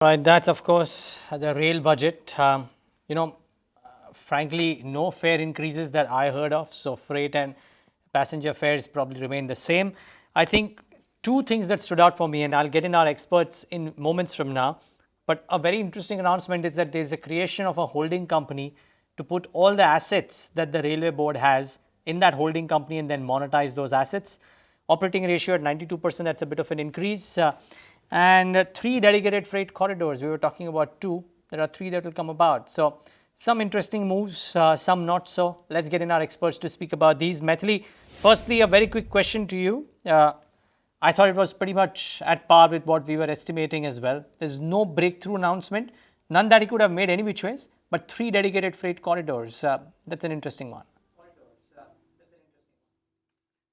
Right, that's of course the rail budget. You know, frankly, no fare increases that I heard of. So freight and passenger fares probably remain the same. I think two things that stood out for me, and I'll get in our experts in moments from now. But a very interesting announcement is that there's a creation of a holding company to put all the assets that the railway board has in that holding company and then monetize those assets. Operating ratio at 92%, that's a bit of an increase. And three dedicated freight corridors. We were talking about two. There are three that will come about. So some interesting moves, some not so. Let's get in our experts to speak about these. Maithili, firstly, a very quick question to you. I thought it was pretty much at par with what we were estimating as well. There's no breakthrough announcement, none that he could have made any which ways, but three dedicated freight corridors. That's an interesting one.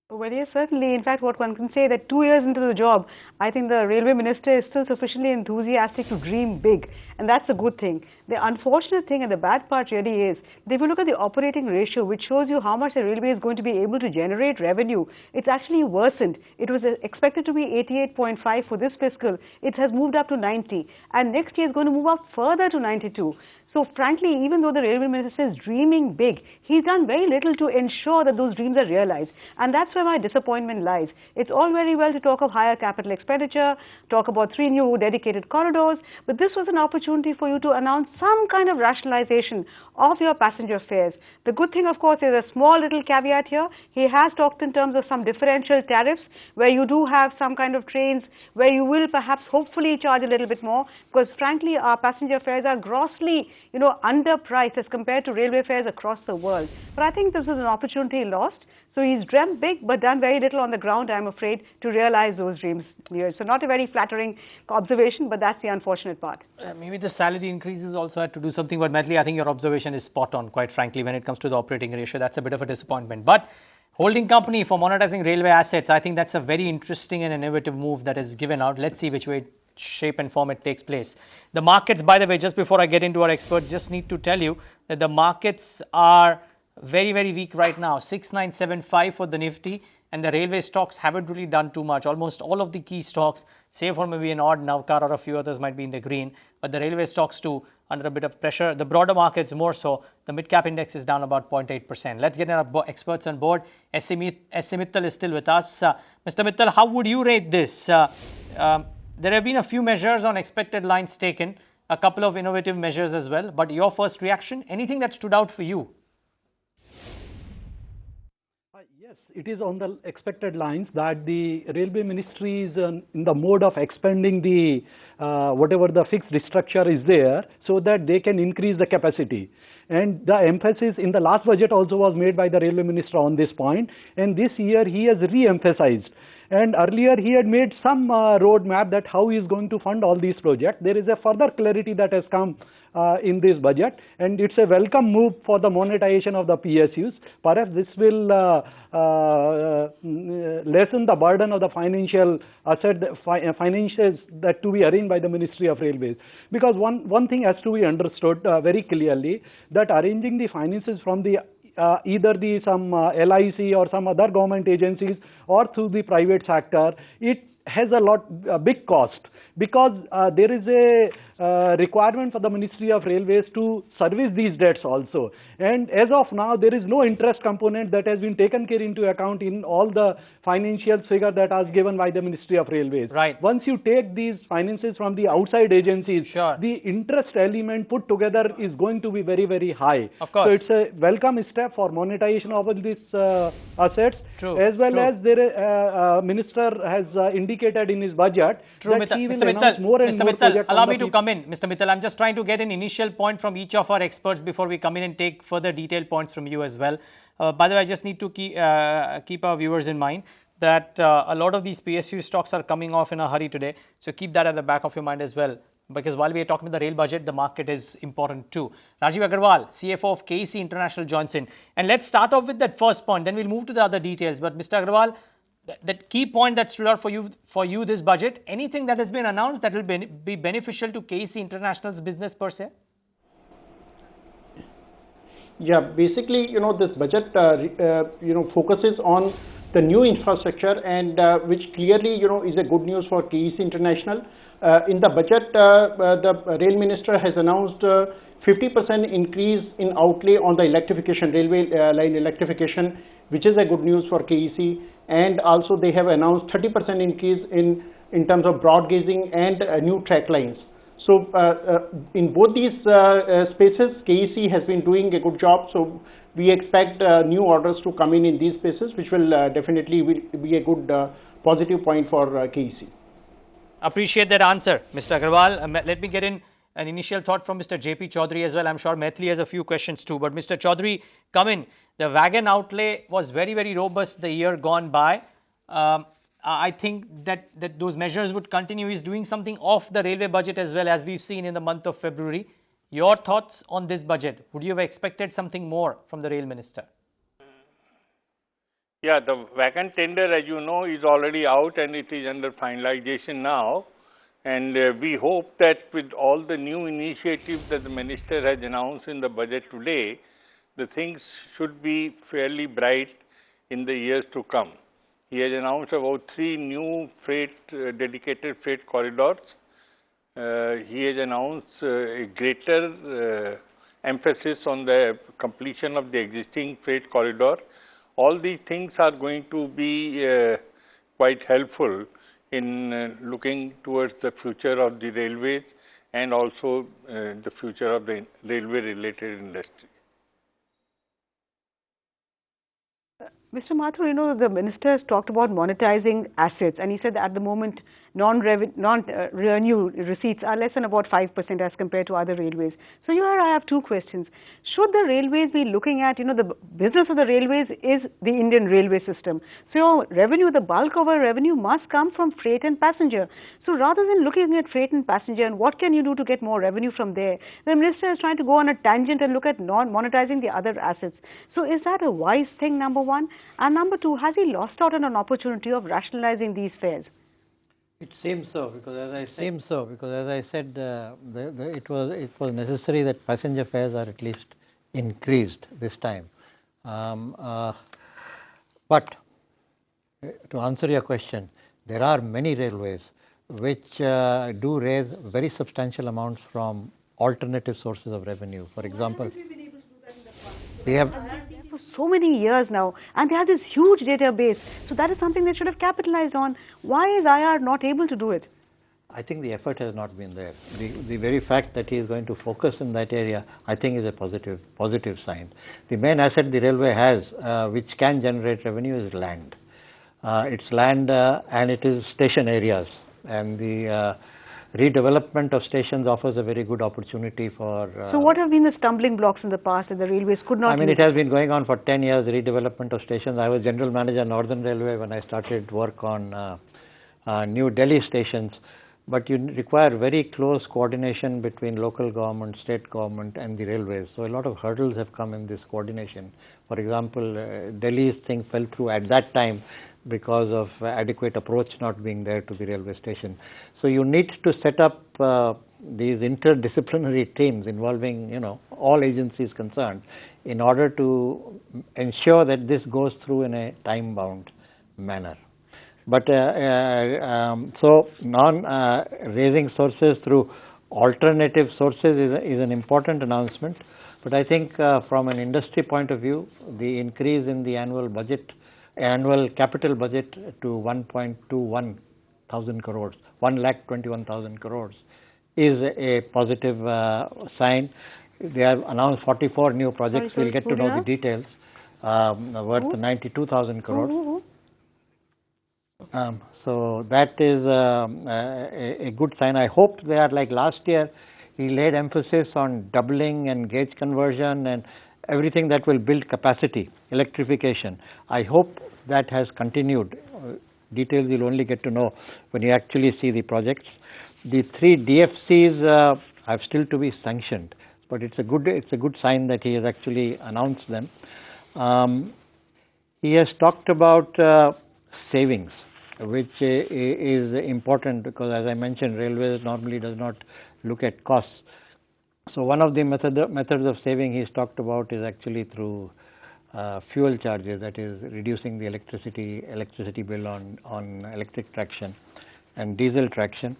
Well, yes, certainly. In fact, what one can say that 2 years into the job, I think the railway minister is still sufficiently enthusiastic to dream big, and that's a good thing. The unfortunate thing and the bad part really is that if you look at the operating ratio, which shows you how much the railway is going to be able to generate revenue, it's actually worsened. It was expected to be 88.5 for this fiscal. It has moved up to 90, and next year is going to move up further to 92. So frankly, even though the railway minister is dreaming big, he's done very little to ensure that those dreams are realized. And that's where my disappointment lies. It's all very well to talk of higher capital expenditure, talk about 3 new dedicated corridors, but this was an opportunity for you to announce some kind of rationalization of your passenger fares. The good thing, of course, is a small little caveat here. He has talked in terms of some differential tariffs where you do have some kind of trains where you will perhaps hopefully charge a little bit more, because frankly our passenger fares are grossly underpriced as compared to railway fares across the world. But I think this is an opportunity lost. So he's dreamt big but done very little on the ground, I'm afraid, to realize those dreams. So not a very flattering observation, but that's the unfortunate part. Maybe the salary increases also had to do something, but Maithili, I think your observation is spot on, quite frankly, when it comes to the operating ratio. That's a bit of a disappointment. But holding company for monetizing railway assets, I think that's a very interesting and innovative move that is given out. Let's see which way, shape and form it takes place. The markets, by the way, just before I get into our experts, just need to tell you that the markets are very, very weak right now. 6975 for the Nifty, and the railway stocks haven't really done too much. Almost all of the key stocks, save for maybe an odd Navkar or a few others, might be in the green, but the railway stocks too under a bit of pressure. The broader markets more so. The mid-cap index is down about 0.8%. Let's get our experts on board. S.C. Mittal is still with us. Mr. Mittal, how would you rate this? There have been a few measures on expected lines taken, a couple of innovative measures as well, but your first reaction, anything that stood out for you? Yes, it is on the expected lines that the railway ministry is in the mode of expanding the whatever the fixed structure is there, so that they can increase the capacity. And the emphasis in the last budget also was made by the railway minister on this point, and this year he has re-emphasized. And earlier he had made some roadmap that how he is going to fund all these projects. There is a further clarity that has come in this budget, and it's a welcome move for the monetization of the PSUs. Perhaps this will lessen the burden of the financials that to be arranged by the Ministry of Railways. Because one thing has to be understood very clearly, that arranging the finances from the either some LIC or some other government agencies or through the private sector, it has a big cost, because there is a requirement for the Ministry of Railways to service these debts also. And as of now, there is no interest component that has been taken care into account in all the financial figure that was given by the Ministry of Railways. Right. Once you take these finances from the outside agencies, sure, the interest element put together is going to be very, very high. Of course. So it's a welcome step for monetization of all these assets. True. As well True. as the minister has indicated in his budget that he will announce more and more projects. Allow me to come in. Mr. Mittal, I'm just trying to get an initial point from each of our experts before we come in and take further detailed points from you as well. By the way, I just need to keep our viewers in mind that a lot of these PSU stocks are coming off in a hurry today. So keep that at the back of your mind as well, because while we are talking about the rail budget, the market is important too. Rajiv Agarwal, CFO of KEC International, joins in. And let's start off with that first point, then we'll move to the other details. But Mr. Agarwal, that key point that stood out for you this budget, anything that has been announced that will be beneficial to KEC International's business per se? Yeah, basically, this budget, focuses on the new infrastructure, and which clearly, is a good news for KEC International. in the budget, the Rail Minister has announced 50% increase in outlay on the electrification, railway line electrification, which is a good news for KEC. And also they have announced 30% increase in terms of broad gauging and new track lines. So in both these spaces, KEC has been doing a good job. So we expect new orders to come in these spaces, which will definitely be a good positive point for KEC. Appreciate that answer, Mr. Agarwal. Let me get in an initial thought from Mr. JP Chaudhary as well. I'm sure Maithili has a few questions too. But Mr. Chaudhary, come in. The wagon outlay was very, very robust the year gone by. I think that those measures would continue. He's doing something off the railway budget as well, as we've seen in the month of February. Your thoughts on this budget? Would you have expected something more from the Rail Minister? Yeah, the wagon tender, as you know, is already out and it is under finalization now. And we hope that with all the new initiatives that the Minister has announced in the budget today, the things should be fairly bright in the years to come. He has announced about 3 new dedicated freight corridors. He has announced a greater emphasis on the completion of the existing freight corridor. All these things are going to be quite helpful in looking towards the future of the railways and also the future of the railway related industry. Mr. Mathur, you know, the minister has talked about monetizing assets, and he said that at the moment non-revenue receipts are less than about 5% as compared to other railways. So here I have 2 questions. Should the railways be looking at, you know, the business of the railways is the Indian railway system. So your revenue, the bulk of our revenue must come from freight and passenger. So rather than looking at freight and passenger and what can you do to get more revenue from there, the minister is trying to go on a tangent and look at monetizing the other assets. So is that a wise thing, number one? And number 2, has he lost out on an opportunity of rationalizing these fares? It seems so, because as I said, it was necessary that passenger fares are at least increased this time. But to answer your question, there are many railways which do raise very substantial amounts from alternative sources of revenue. For example, we have for so many years now, and they have this huge database. So that is something they should have capitalized on. Why is IR not able to do it? I think the effort has not been there. The very fact that he is going to focus in that area, I think, is a positive sign. The main asset the railway has, which can generate revenue, is land. It's land and it is station areas. And the redevelopment of stations offers a very good opportunity for... so what have been the stumbling blocks in the past that the railways could not... I mean, it has been going on for 10 years, the redevelopment of stations. I was General Manager Northern Railway when I started work on New Delhi stations. But you require very close coordination between local government, state government and the railways. So a lot of hurdles have come in this coordination. For example, Delhi's thing fell through at that time because of adequate approach not being there to the railway station. So you need to set up these interdisciplinary teams involving, you know, all agencies concerned in order to ensure that this goes through in a time-bound manner. But so raising sources through alternative sources is an important announcement. But I think from an industry point of view, the increase in the annual capital budget to 1.21 thousand crores, 1,21,000 crores, is a positive sign. They have announced 44 new projects. We'll get to know the details, worth 92,000 crores. So that is a good sign. I hope they are like last year. He laid emphasis on doubling and gauge conversion and everything that will build capacity, electrification. I hope that has continued. Details you'll only get to know when you actually see the projects. The 3 DFCs have still to be sanctioned, but it's a good sign that he has actually announced them. He has talked about savings, which is important because, as I mentioned, railways normally does not look at costs. So one of the methods of saving he's talked about is actually through fuel charges, that is reducing the electricity bill on electric traction and diesel traction.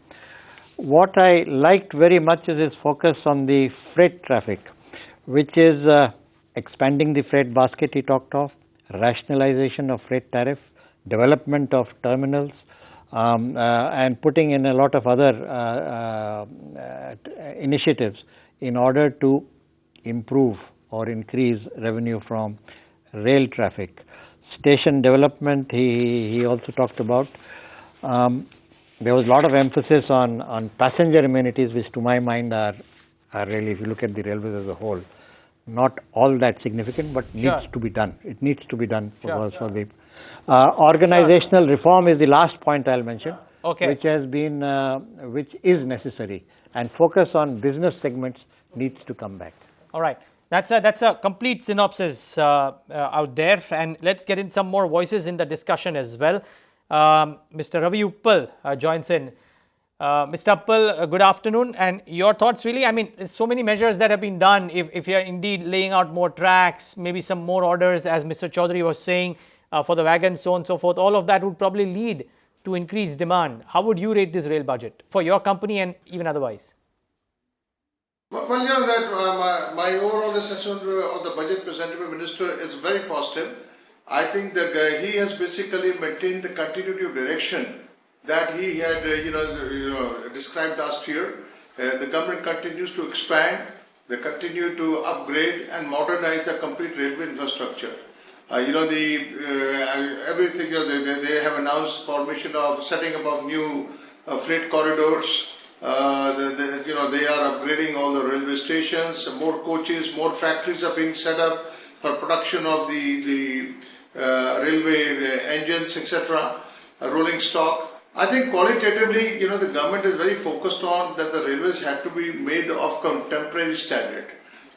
What I liked very much is his focus on the freight traffic, which is expanding the freight basket he talked of, rationalization of freight tariff, development of terminals, and putting in a lot of other initiatives in order to improve or increase revenue from rail traffic. Station development he also talked about. There was a lot of emphasis on passenger amenities, which to my mind are really, if you look at the railways as a whole, not all that significant, but needs to be done. It needs to be done for the organizational reform is the last point I'll mention, which has been, which is necessary, and focus on business segments needs to come back. All right. That's a complete synopsis out there, and let's get in some more voices in the discussion as well. Mr. Ravi Uppal joins in. Mr. Uppal, good afternoon, and your thoughts really, I mean, there's so many measures that have been done. If you're indeed laying out more tracks, maybe some more orders, as Mr. Chaudhary was saying, for the wagons, so on and so forth, all of that would probably lead to increased demand. How would you rate this rail budget for your company and even otherwise? Well, you know that my overall assessment of the budget presented by Minister is very positive. I think that he has basically maintained the continuity of direction that he had described last year. The government continues to expand, they continue to upgrade and modernize the complete railway infrastructure. Everything, they have announced formation of setting up of new freight corridors. They are upgrading all the railway stations, more coaches, more factories are being set up for production of the railway engines, etc., rolling stock. I think qualitatively, the government is very focused on that the railways have to be made of contemporary standard.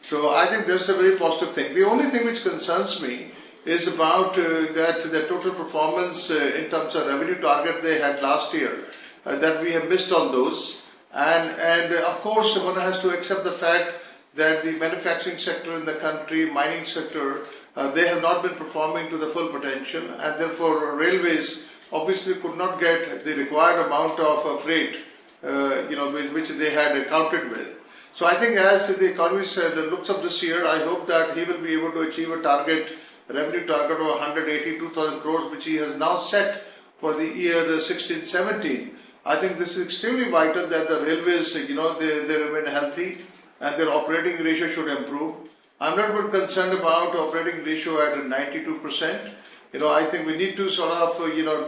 So I think that's a very positive thing. The only thing which concerns me is about that the total performance in terms of revenue target they had last year, that we have missed on those. And of course, one has to accept the fact that the manufacturing sector in the country, mining sector, they have not been performing to the full potential, and therefore railways obviously could not get the required amount of freight, which they had counted with. So I think as the economist looks up this year, I hope that he will be able to achieve a revenue target of 182,000 crores, which he has now set for the year 16-17. I think this is extremely vital that the railways, they remain healthy and their operating ratio should improve. I'm not very concerned about operating ratio at 92%. I think we need to sort of,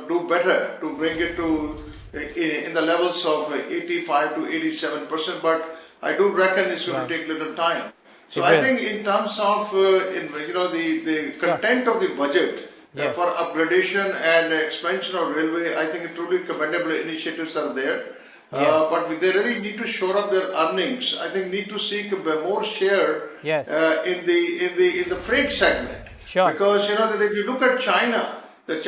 do better to bring it to in the levels of 85 to 87%, but I do reckon it's going to take little time. So I think in terms of, the content of the budget for upgradation and expansion of railway, I think truly commendable initiatives are there. But they really need to shore up their earnings. I think need to seek more share in the freight segment. Sure. Because that if you look at China, the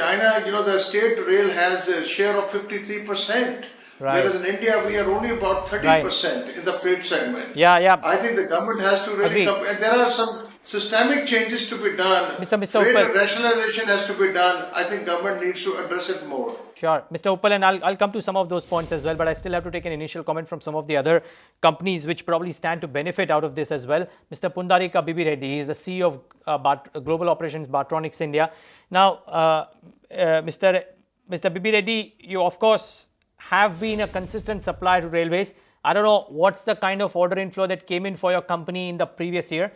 state rail has a share of 53%. Right. Whereas in India, we are only about 30% in the freight segment. Yeah. I think the government has to really and there are some systemic changes to be done. Mr. Freight Uppal. rationalization has to be done. I think government needs to address it more. Sure. Mr. Uppal, and I'll come to some of those points as well, but I still have to take an initial comment from some of the other companies which probably stand to benefit out of this as well. Mr. Pundarika Bibi Reddy, he is the CEO of Global Operations Bartronics India. Now, Mr. Bibi Reddy, you of course have been a consistent supplier to railways. I don't know what's the kind of order inflow that came in for your company in the previous year.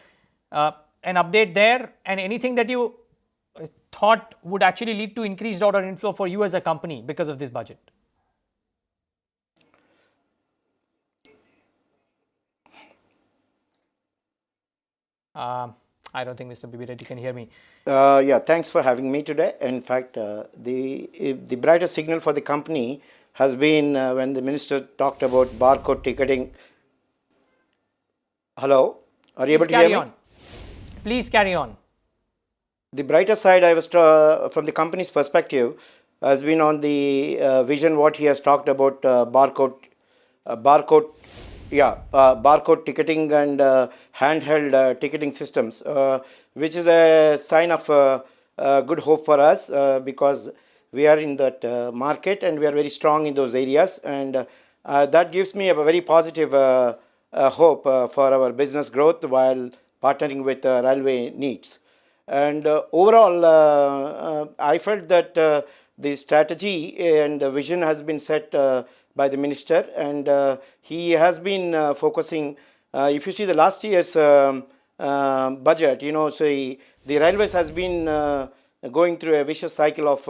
An update there, and anything that you thought would actually lead to increased order inflow for you as a company because of this budget? I don't think Mr. Bibi Reddy can hear me. Thanks for having me today. In fact, the brightest signal for the company has been when the minister talked about barcode ticketing. Hello, are you able to hear me? Please carry on. The brighter side, I was from the company's perspective, has been on the vision what he has talked about barcode ticketing and handheld ticketing systems, which is a sign of good hope for us because we are in that market and we are very strong in those areas, and that gives me a very positive hope for our business growth while partnering with railway needs. And overall, I felt that the strategy and the vision has been set by the minister, and he has been focusing. If you see the last year's budget, so the railways has been going through a vicious cycle of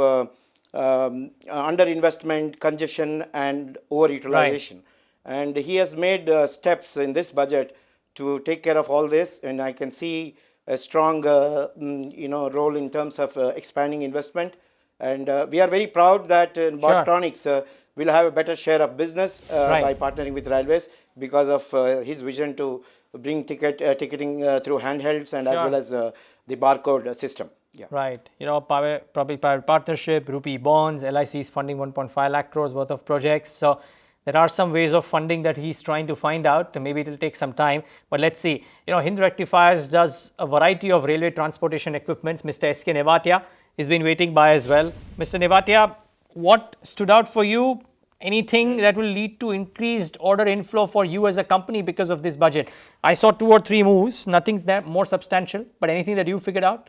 underinvestment, congestion, and overutilization. Right. And he has made steps in this budget to take care of all this, and I can see a strong role in terms of expanding investment. And we are very proud that Bottronics will have a better share of business by partnering with railways because of his vision to bring ticketing through handhelds and as well as the barcode system. Yeah. Right. Public-private partnership, rupee bonds, LIC is funding 1.5 lakh crores worth of projects. So there are some ways of funding that he's trying to find out. Maybe it will take some time, but let's see. Hind Rectifiers does a variety of railway transportation equipments. Mr. S.K. Nevatia has been waiting by as well. Mr. Nevatia, what stood out for you? Anything that will lead to increased order inflow for you as a company because of this budget? I saw 2 or 3 moves, nothing's that more substantial, but anything that you figured out?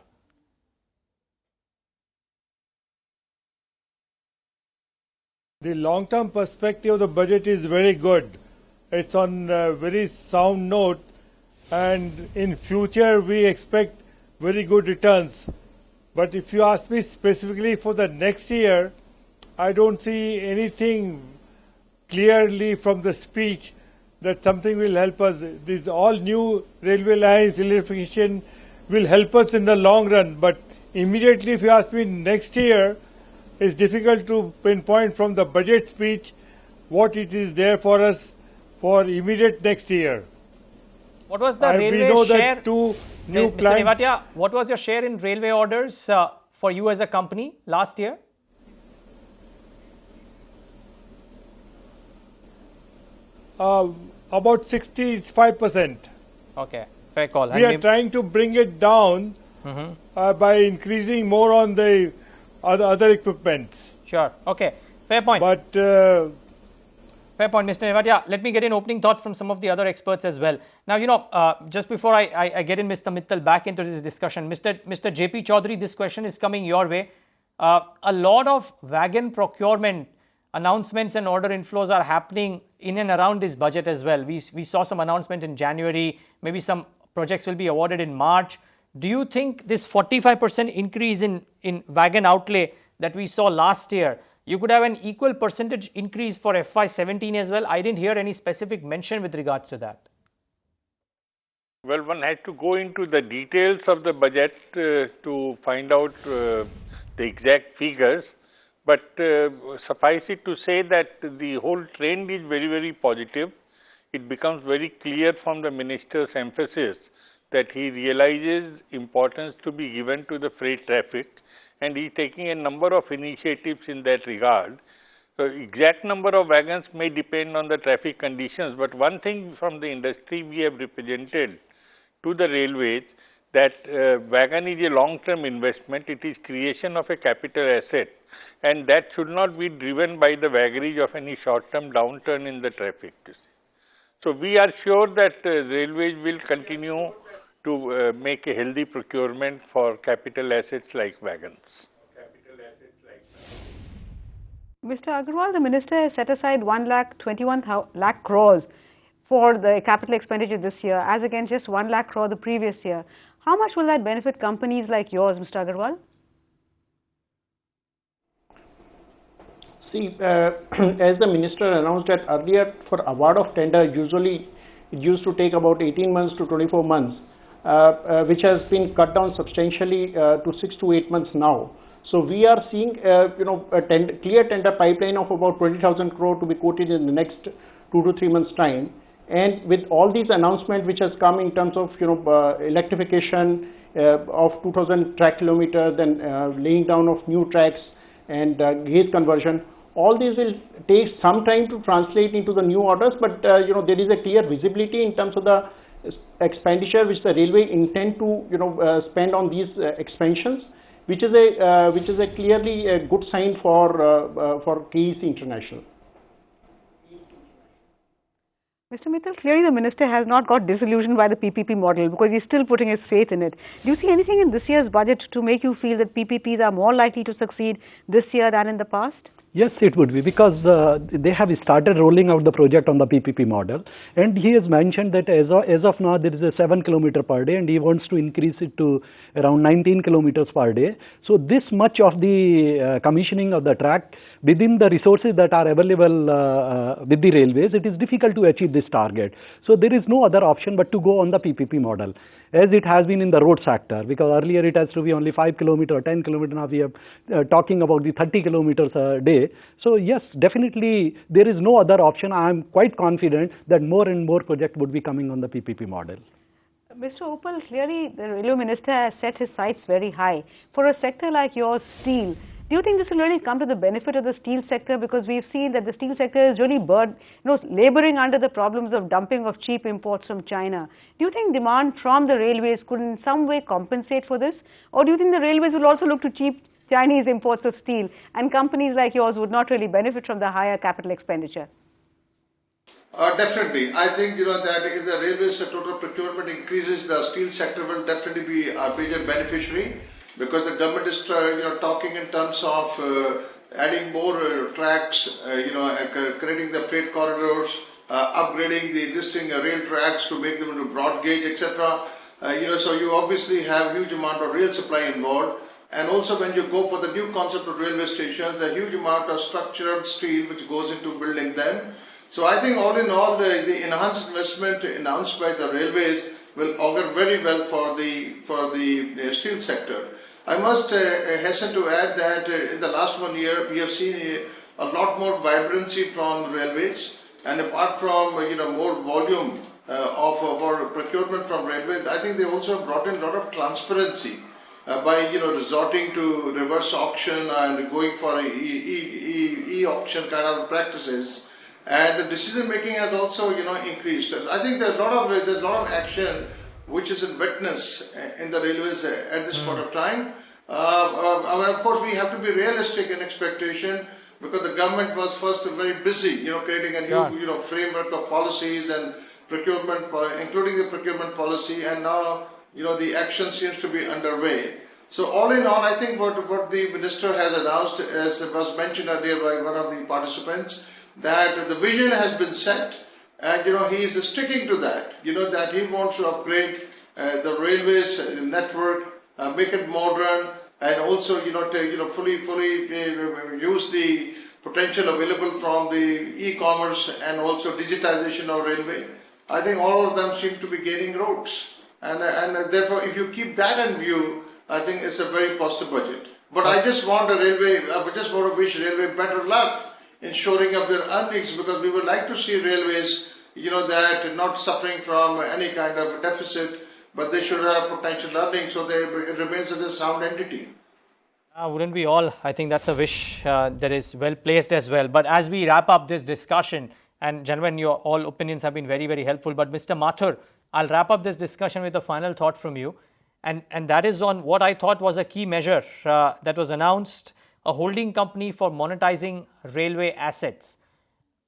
The long-term perspective of the budget is very good. It's on a very sound note, and in future we expect very good returns. But if you ask me specifically for the next year, I don't see anything clearly from the speech that something will help us. These all new railway lines, electrification will help us in the long run. But immediately if you ask me next year, it's difficult to pinpoint from the budget speech what it is there for us for immediate next year. What was the railway we know share? That 2 new Mr. clients. Nevatia, what was your share in railway orders for you as a company last year? About 65%. Okay, fair call. We are trying to bring it down by increasing more on the other equipments. Sure. Okay. Fair point. But fair point, Mr. Nevatia. Let me get in opening thoughts from some of the other experts as well. Now, just before I get in Mr. Mittal back into this discussion, Mr. JP Chaudhary, this question is coming your way. A lot of wagon procurement announcements and order inflows are happening in and around this budget as well. We saw some announcement in January. Maybe some projects will be awarded in March. Do you think this 45% increase in wagon outlay that we saw last year, you could have an equal percentage increase for FY17 as well? I didn't hear any specific mention with regards to that. Well, one has to go into the details of the budget to find out the exact figures. But suffice it to say that the whole trend is very, very positive. It becomes very clear from the minister's emphasis that he realizes importance to be given to the freight traffic, and he is taking a number of initiatives in that regard. So, exact number of wagons may depend on the traffic conditions, but one thing from the industry we have represented to the railways that wagon is a long-term investment. It is creation of a capital asset, and that should not be driven by the vagaries of any short-term downturn in the traffic. So, we are sure that railways will continue to make a healthy procurement for capital assets like wagons. Mr. Agarwal, the minister has set aside 1,21 lakh crores for the capital expenditure this year, as against just 1 lakh crore the previous year. How much will that benefit companies like yours, Mr. Agarwal? See, as the minister announced that earlier, for award of tender, usually it used to take about 18 months to 24 months, which has been cut down substantially to 6 to 8 months now. So we are seeing, a clear tender pipeline of about 20,000 crore to be quoted in the next 2 to 3 months' time. And with all these announcements which has come in terms of, electrification of 2,000 track kilometers, then laying down of new tracks and gauge conversion, all these will take some time to translate into the new orders, but there is a clear visibility in terms of the expenditure which the railway intend to spend on these expansions, which is a clearly a good sign for KEC International. Mr. Mittal, clearly the minister has not got disillusioned by the PPP model because he's still putting his faith in it. Do you see anything in this year's budget to make you feel that PPPs are more likely to succeed this year than in the past? Yes, it would be, because they have started rolling out the project on the PPP model, and he has mentioned that as of now there is a 7 km per day, and he wants to increase it to around 19 kilometers per day. So this much of the commissioning of the track within the resources that are available with the railways, it is difficult to achieve this target. So there is no other option but to go on the PPP model, as it has been in the road sector, because earlier it has to be only 5 km or 10 km. Now we are talking about the 30 kilometers a day. So yes, definitely there is no other option. I am quite confident that more and more projects would be coming on the PPP model. Mr. Uppal, clearly the railway minister has set his sights very high. For a sector like yours, steel, do you think this will really come to the benefit of the steel sector? Because we've seen that the steel sector is really laboring under the problems of dumping of cheap imports from China. Do you think demand from the railways could in some way compensate for this? Or do you think the railways will also look to cheap Chinese imports of steel, and companies like yours would not really benefit from the higher capital expenditure? Definitely. I think that if the railways total procurement increases, the steel sector will definitely be a major beneficiary, because the government is talking in terms of adding more tracks, creating the freight corridors, upgrading the existing rail tracks to make them into broad gauge, etc. So you obviously have huge amount of rail supply involved. And also when you go for the new concept of railway stations, the huge amount of structural steel which goes into building them. So I think all in all, the enhanced investment announced by the railways will augur very well for the steel sector. I must hasten to add that in the last 1 year, we have seen a lot more vibrancy from railways, and apart from more volume of procurement from railways, I think they also brought in a lot of transparency. By resorting to reverse auction and going for e-auction kind of practices, and the decision making has also increased. I think there's a lot of action which is in witness in the railways at this point of time. Of course, we have to be realistic in expectation, because the government was first very busy, creating a new framework of policies and procurement, including the procurement policy, and now the action seems to be underway. So all in all, I think what the minister has announced, as was mentioned earlier by one of the participants, that the vision has been set, and he is sticking to that. That he wants to upgrade the railways network, make it modern, and also fully use the potential available from the e-commerce and also digitization of railway. I think all of them seem to be gaining roads. And therefore, if you keep that in view, I think it's a very positive budget. But I just want to wish railway better luck in shoring up their earnings, because we would like to see railways, that not suffering from any kind of deficit, but they should have potential earnings, so it remains as a sound entity. Wouldn't we all? I think that's a wish that is well placed as well. But as we wrap up this discussion, and gentlemen, your all opinions have been very, very helpful. But Mr. Mathur, I'll wrap up this discussion with a final thought from you. And that is on what I thought was a key measure that was announced, a holding company for monetizing railway assets.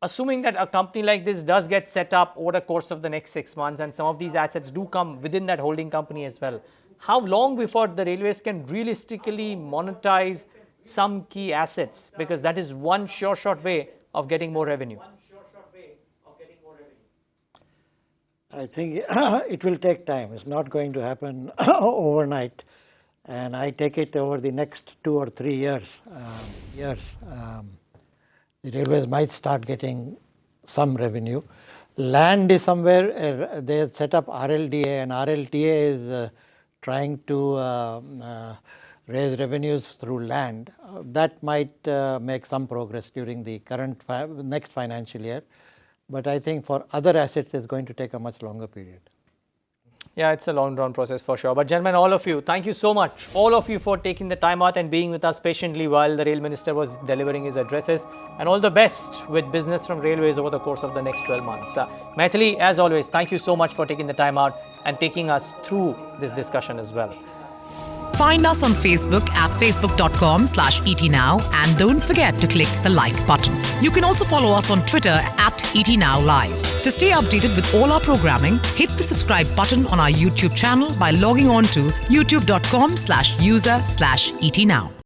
Assuming that a company like this does get set up over the course of the next 6 months, and some of these assets do come within that holding company as well, how long before the railways can realistically monetize some key assets? Because that is one short way of getting more revenue. I think it will take time. It's not going to happen overnight, and I take it over the next 2 or 3 years. The railways might start getting some revenue. Land is somewhere. They have set up RLDA, and RLTA is trying to raise revenues through land. That might make some progress during the next financial year. But I think for other assets, it's going to take a much longer period. Yeah, it's a long drawn process for sure. But gentlemen, all of you, thank you so much, all of you, for taking the time out and being with us patiently while the Rail Minister was delivering his addresses. And all the best with business from railways over the course of the next 12 months. Maithili, as always, thank you so much for taking the time out and taking us through this discussion as well. Find us on Facebook at facebook.com/ETNow and don't forget to click the like button. You can also follow us on Twitter at ETNowLive. To stay updated with all our programming, hit the subscribe button on our YouTube channel by logging on to youtube.com/user/ETNow.